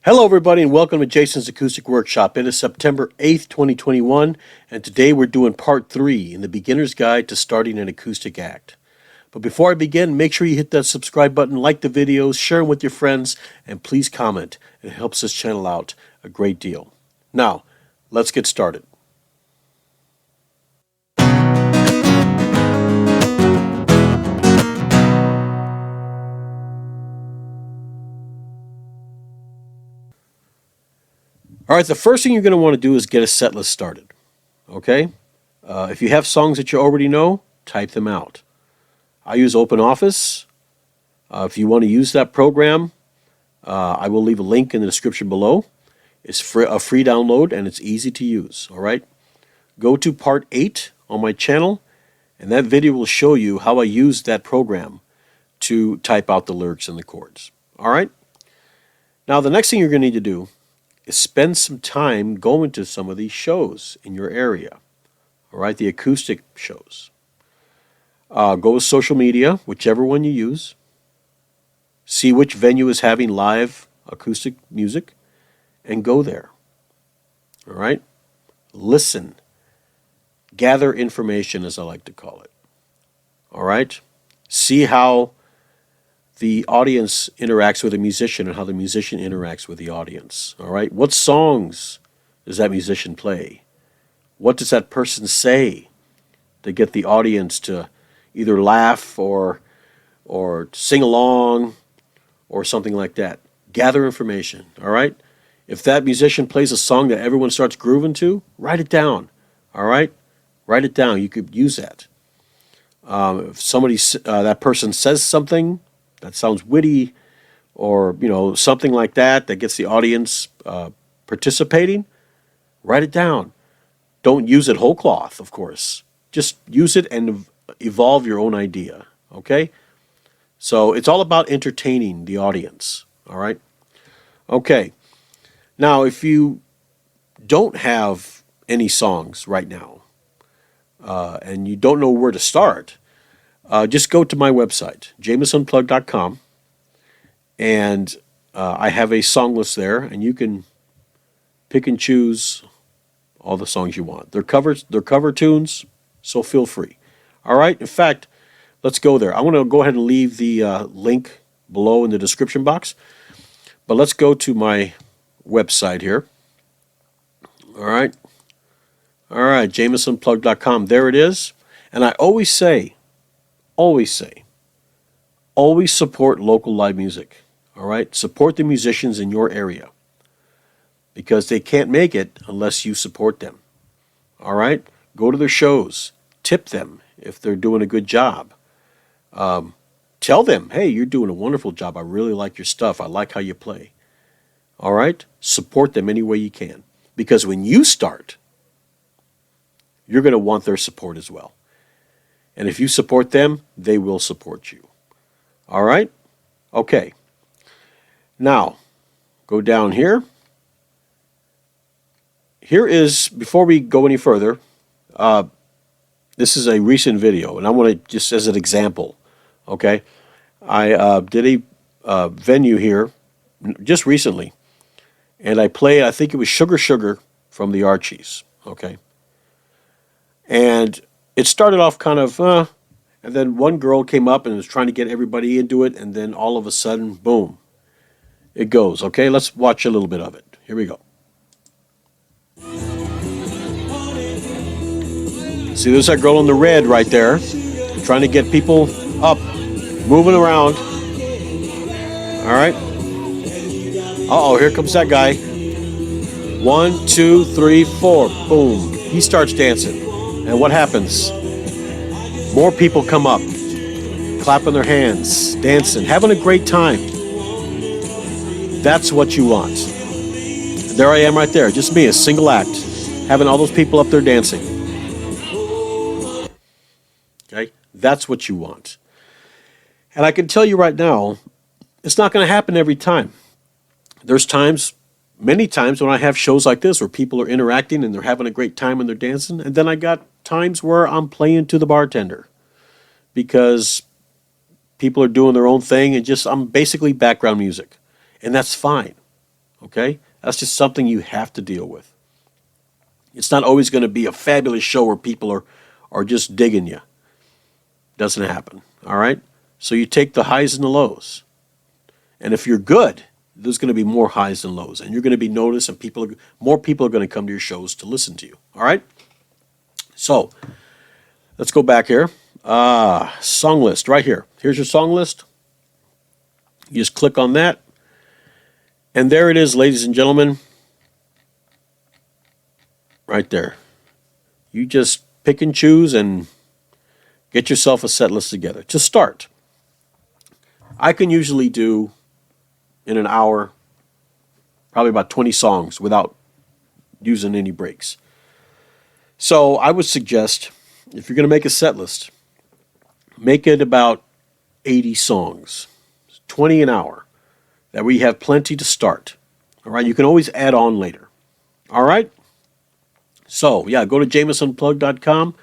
Hello, everybody, and welcome to Jason's Acoustic Workshop. It is September 8th, 2021, and today we're doing part 3 in the Beginner's Guide to Starting an Acoustic Act. But before I begin, make sure you hit that subscribe button, like the videos, share them with your friends, and please comment. It helps this channel out a great deal. Now, let's get started. All right, the first thing you're going to want to do is get a set list started. Okay? If you have songs that you already know, type them out. I use OpenOffice. If you want to use that program, I will leave a link in the description below. It's a free download and it's easy to use. All right? Go to part 8 on my channel, and that video will show you how I use that program to type out the lyrics and the chords. All right? Now, the next thing you're going to need to do is spend some time going to some of these shows in your area. All right, the acoustic shows. Go with social media, whichever one you use. See which venue is having live acoustic music, and go there. All right? Listen. Gather information, as I like to call it. All right? See how the audience interacts with the musician and how the musician interacts with the audience. All right? What songs does that musician play? What does that person say to get the audience to either laugh or sing along or something like that? Gather information, all right? If that musician plays a song that everyone starts grooving to, write it down, all right? Write it down. You could use that. If that person says something that sounds witty or, something like that gets the audience participating, write it down. Don't use it whole cloth, of course. Just use it and evolve your own idea, okay? So it's all about entertaining the audience, all right? Okay. Now, if you don't have any songs right now and you don't know where to start, just go to my website, jamesunplug.com, and I have a song list there, and you can pick and choose all the songs you want. They're cover tunes, so feel free. All right? In fact, let's go there. I want to go ahead and leave the link below in the description box, but let's go to my website here. All right? All right, jamesunplug.com. There it is. And I always say, always support local live music. All right? Support the musicians in your area, because they can't make it unless you support them. All right? Go to their shows. Tip them if they're doing a good job. Tell them, hey, you're doing a wonderful job. I really like your stuff. I like how you play. All right? Support them any way you can. Because when you start, you're going to want their support as well. And if you support them, they will support you. All right? Okay. Now, go down here. Here is, before we go any further, this is a recent video, and I want to just as an example, okay? I did a venue here just recently, and I played, I think it was Sugar Sugar from the Archies, okay? And it started off kind of, and then one girl came up and was trying to get everybody into it, and then all of a sudden, boom, it goes, okay? Let's watch a little bit of it. Here we go. See, there's that girl in the red right there, trying to get people up, moving around. All right. Uh-oh, here comes that guy. 1, 2, 3, 4. Boom. He starts dancing. And what happens? More people come up, clapping their hands, dancing, having a great time. That's what you want. There I am right there, just me, a single act, having all those people up there dancing. Okay? That's what you want. And I can tell you right now, it's not going to happen every time. There's times, many times when I have shows like this where people are interacting and they're having a great time and they're dancing. And then I got times where I'm playing to the bartender because people are doing their own thing and I'm basically background music. And that's fine. Okay? That's just something you have to deal with. It's not always going to be a fabulous show where people are just digging you. Doesn't happen. All right? So you take the highs and the lows. And if you're good, there's going to be more highs than lows. And you're going to be noticed, and more people are going to come to your shows to listen to you. All right? So let's go back here. Song list right here. Here's your song list. You just click on that. And there it is, ladies and gentlemen. Right there. You just pick and choose and get yourself a set list together. To start, I can usually do in an hour probably about 20 songs without using any breaks. So I would suggest if you're going to make a set list, make it about 80 songs, 20 an hour. That way you have plenty to start. All right, you can always add on later. All right? So, yeah, go to JamesUnplugged.com.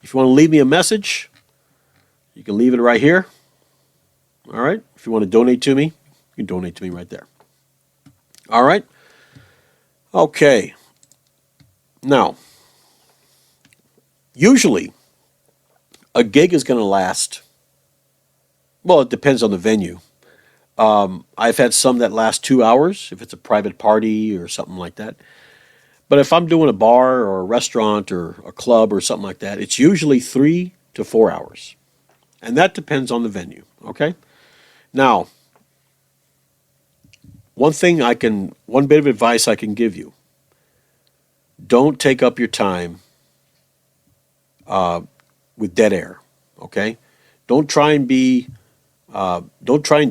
If you want to leave me a message, you can leave it right here. All right? If you want to donate to me, you can donate to me right there. All right? Okay. Now, usually a gig is going to last, well, it depends on the venue. I've had some that last 2 hours if it's a private party or something like that. But if I'm doing a bar or a restaurant or a club or something like that, it's usually 3 to 4 hours. And that depends on the venue, okay? Now, one bit of advice I can give you. Don't take up your time with dead air, okay? Don't try and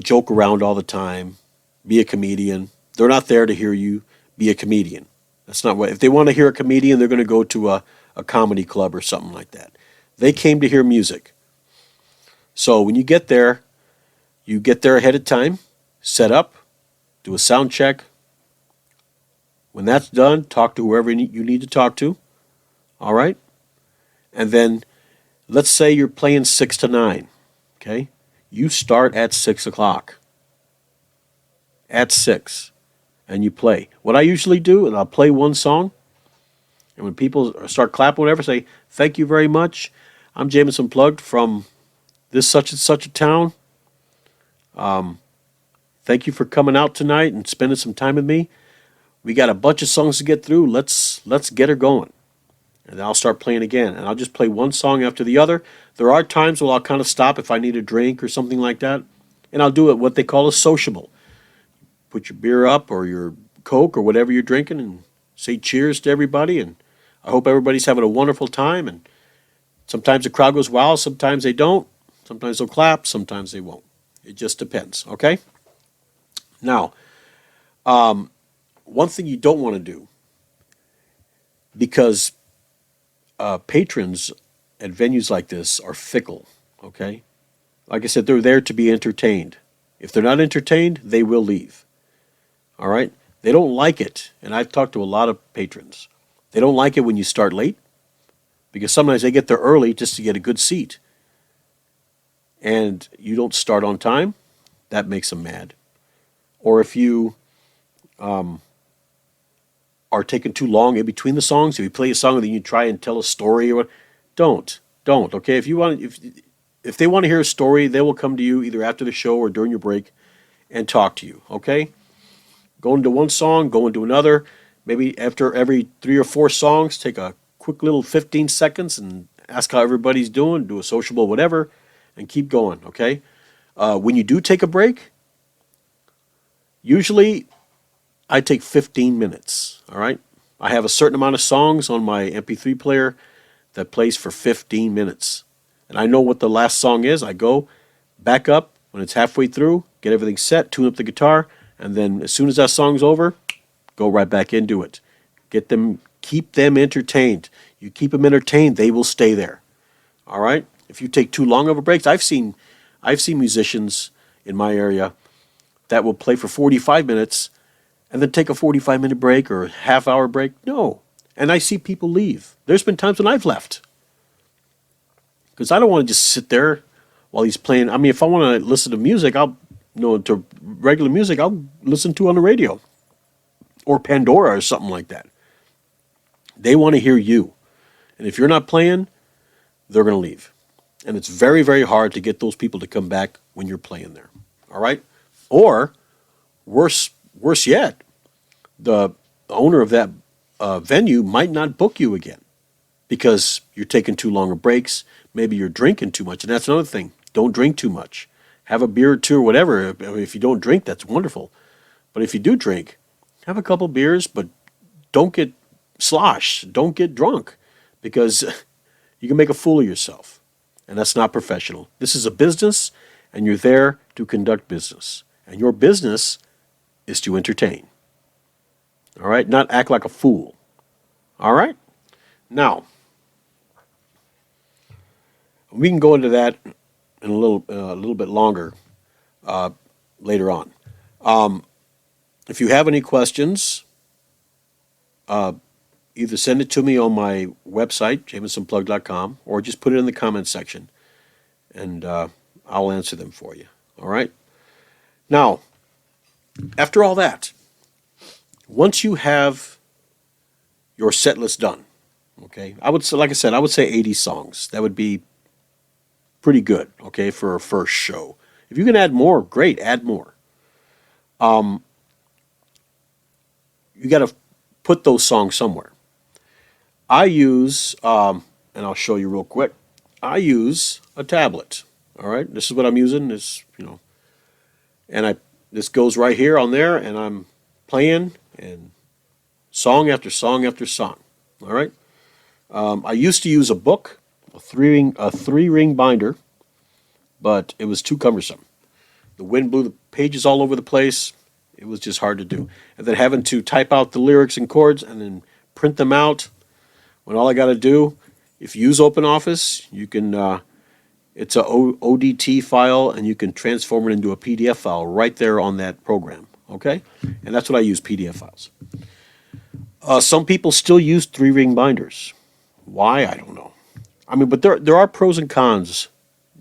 joke around all the time. Be a comedian. They're not there to hear you be a comedian. That's not what. If they want to hear a comedian, they're going to go to a comedy club or something like that. They came to hear music. So when you get there ahead of time, set up, do a sound check. When that's done, talk to whoever you need to talk to. All right? And then let's say you're playing 6 to 9. Okay? You start at 6 o'clock. At 6. And you play. What I usually do is I'll play one song. And when people start clapping, whatever, say, thank you very much. I'm James Unplugged from this such and such a town. Thank you for coming out tonight and spending some time with me. We got a bunch of songs to get through. Let's get her going. And I'll start playing again. And I'll just play one song after the other. There are times where I'll kind of stop if I need a drink or something like that. And I'll do it what they call a sociable. Put your beer up or your Coke or whatever you're drinking and say cheers to everybody. And I hope everybody's having a wonderful time. And sometimes the crowd goes wild. Sometimes they don't. Sometimes they'll clap. Sometimes they won't. It just depends. Okay? Now, one thing you don't want to do, because patrons at venues like this are fickle, okay? Like I said, they're there to be entertained. If they're not entertained, they will leave, all right? They don't like it, and I've talked to a lot of patrons. They don't like it when you start late, because sometimes they get there early just to get a good seat, and you don't start on time. That makes them mad. Or if you are taking too long in between the songs, if you play a song and then you try and tell a story or what, don't. Okay, if they want to hear a story, they will come to you either after the show or during your break and talk to you. Okay, go into one song, go into another. Maybe after every 3 or 4 songs, take a quick little 15 seconds and ask how everybody's doing. Do a sociable, whatever, and keep going. Okay, when you do take a break, usually I take 15 minutes, all right? I have a certain amount of songs on my MP3 player that plays for 15 minutes. And I know what the last song is. I go back up when it's halfway through, get everything set, tune up the guitar, and then as soon as that song's over, go right back into it. Keep them entertained. You keep them entertained, they will stay there. All right? If you take too long of a break, I've seen musicians in my area that will play for 45 minutes and then take a 45-minute break or a half-hour break. No. And I see people leave. There's been times when I've left. Because I don't want to just sit there while he's playing. I mean, if I want to listen to music, to regular music, I'll listen to on the radio. or Pandora or something like that. They want to hear you. And if you're not playing, they're going to leave. And it's very, very hard to get those people to come back when you're playing there. All right? Or worse yet, the owner of that venue might not book you again because you're taking too long of breaks. Maybe you're drinking too much. And that's another thing. Don't drink too much. Have a beer or two or whatever. If you don't drink, that's wonderful. But if you do drink, have a couple beers, but don't get sloshed. Don't get drunk because you can make a fool of yourself. And that's not professional. This is a business, and you're there to conduct business. And your business is to entertain. All right? Not act like a fool. All right? Now, we can go into that in a little bit longer later on. If you have any questions, either send it to me on my website, jamesonplug.com, or just put it in the comments section, and I'll answer them for you. All right? Now, after all that, once you have your set list done, okay, I would say, like I said, I would say 80 songs. That would be pretty good, okay, for a first show. If you can add more, great, add more. You got to put those songs somewhere. I use, and I'll show you real quick. I use a tablet. All right, this is what I'm using. And this goes right here on there, and I'm playing and song after song after song. All right. I used to use a book, a three-ring binder, but it was too cumbersome. The wind blew the pages all over the place. It was just hard to do. And then having to type out the lyrics and chords and then print them out, when all I got to do, if you use OpenOffice, you can, it's a ODT file, and you can transform it into a PDF file right there on that program, okay? And that's what I use, PDF files. Some people still use three-ring binders. Why? I don't know. I mean, but there are pros and cons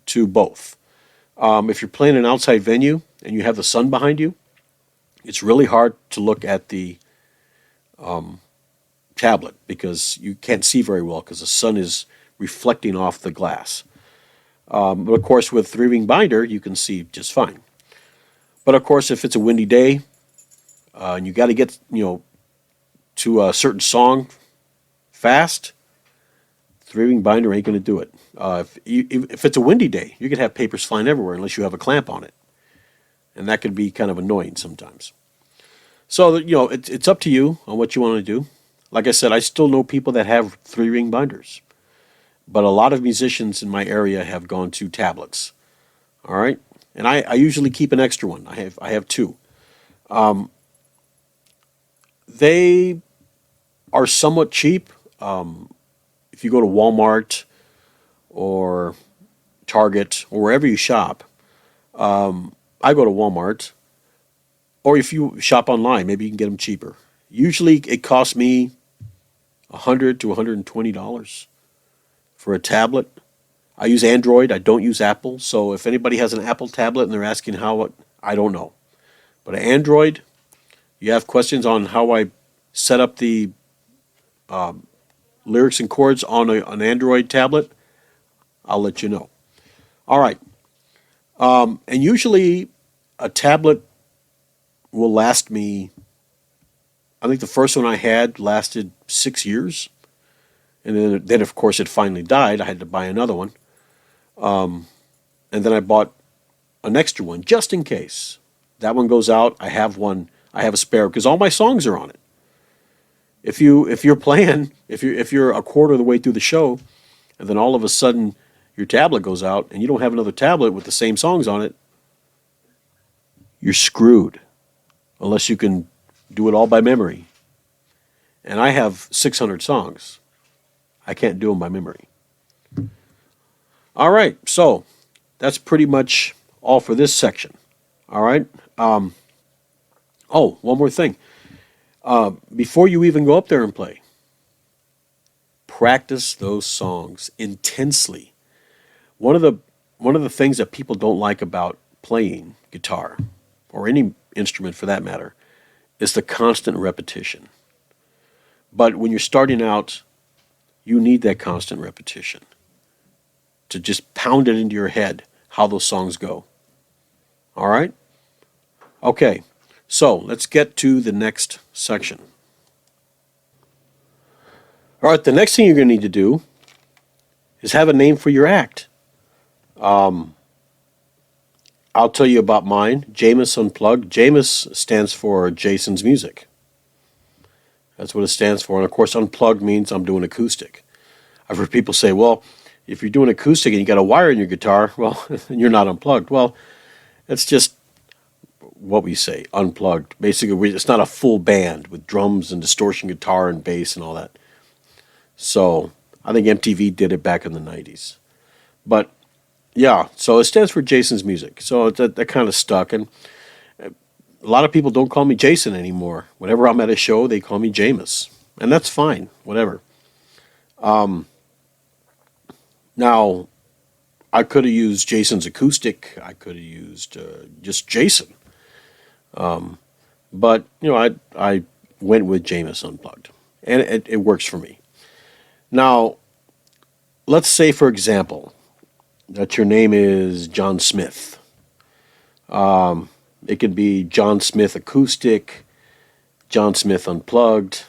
to both. If you're playing an outside venue and you have the sun behind you, it's really hard to look at the tablet because you can't see very well because the sun is reflecting off the glass. But of course, with three-ring binder, you can see just fine. But of course, if it's a windy day and you got to get to a certain song fast, three-ring binder ain't going to do it. If it's a windy day, you could have papers flying everywhere unless you have a clamp on it. And that can be kind of annoying sometimes. So, it's up to you on what you want to do. Like I said, I still know people that have three-ring binders. But a lot of musicians in my area have gone to tablets. All right? And I usually keep an extra one. I have two. They are somewhat cheap. If you go to Walmart or Target or wherever you shop, I go to Walmart. Or if you shop online, maybe you can get them cheaper. Usually it costs me $100 to $120 for a tablet. I use Android. I don't use Apple. So if anybody has an Apple tablet and they're asking I don't know. But Android, you have questions on how I set up the lyrics and chords on an Android tablet, I'll let you know. All right. And usually a tablet will last me, I think the first one I had lasted 6 years. And then of course, it finally died. I had to buy another one. And then I bought an extra one just in case. That one goes out. I have a spare because all my songs are on it. If you're playing, if you're a quarter of the way through the show, and then all of a sudden your tablet goes out and you don't have another tablet with the same songs on it, you're screwed. Unless you can do it all by memory. And I have 600 songs. I can't do them by memory. All right, so that's pretty much all for this section. All right. One more thing. Before you even go up there and play, practice those songs intensely. One of the things that people don't like about playing guitar, or any instrument for that matter, is the constant repetition. But when you're starting out, you need that constant repetition to just pound it into your head how those songs go. All right? Okay, so let's get to the next section. All right, the next thing you're going to need to do is have a name for your act. I'll tell you about mine, Jameis Unplugged. Jameis stands for Jason's Music. That's what it stands for. And of course, unplugged means I'm doing acoustic. I've heard people say, well, if you're doing acoustic and you got a wire in your guitar, well, you're not unplugged. Well, it's just what we say, unplugged. Basically, it's not a full band with drums and distortion guitar and bass and all that. So I think MTV did it back in the 90s. But yeah, so it stands for Jason's Music. So that kind of stuck. And a lot of people don't call me Jason anymore. Whenever I'm at a show, they call me Jameis. And that's fine, whatever. Now, I could have used Jason's Acoustic. I could have used just Jason. But, you know, I went with Jameis Unplugged. And it works for me. Now, let's say, for example, that your name is John Smith. It could be John Smith Acoustic, John Smith Unplugged,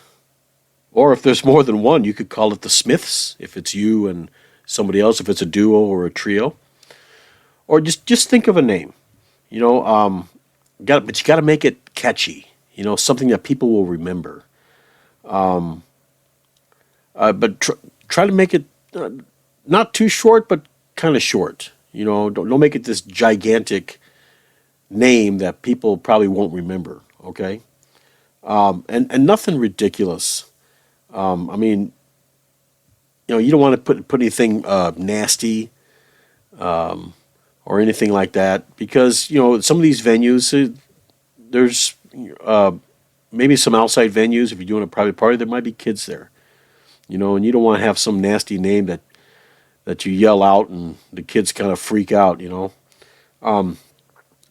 or if there's more than one, you could call it the Smiths, if it's you and somebody else, if it's a duo or a trio. Or just think of a name, you know, but you got to make it catchy, you know, something that people will remember. But try to make it not too short, but kind of short. You know, don't make it this gigantic name that people probably won't remember. Okay, and nothing ridiculous. I mean, you know, you don't want to put anything nasty or anything like that, because you know some of these venues, there's maybe some outside venues. If you're doing a private party, there might be kids there. You know, and you don't want to have some nasty name that you yell out and the kids kind of freak out, you know.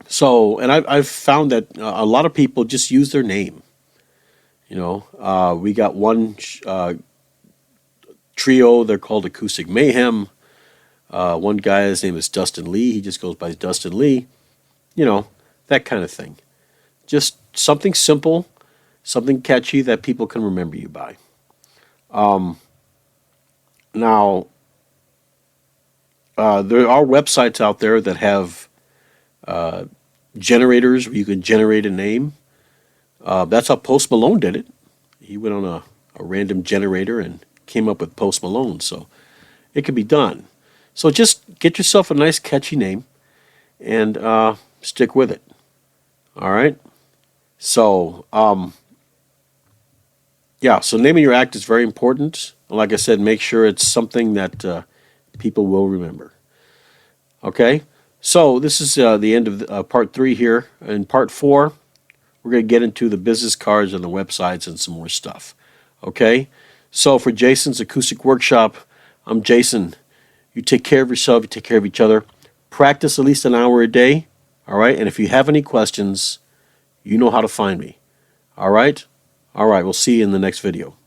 So, and I've found that a lot of people just use their name. You know, we got one trio, they're called Acoustic Mayhem. One guy, his name is Dustin Lee. He just goes by Dustin Lee. You know, that kind of thing. Just something simple, something catchy that people can remember you by. Now, there are websites out there that have generators where you can generate a name. That's how Post Malone did it. He went on a random generator and came up with Post Malone. So it can be done. So just get yourself a nice catchy name and stick with it. All right? So, yeah, so naming your act is very important. Like I said, make sure it's something that people will remember. Okay? So this is the end of part 3 here. In part 4, we're going to get into the business cards and the websites and some more stuff. Okay? So for Jason's Acoustic Workshop, I'm Jason. You take care of yourself. You take care of each other. Practice at least an hour a day. All right? And if you have any questions, you know how to find me. All right? All right, we'll see you in the next video.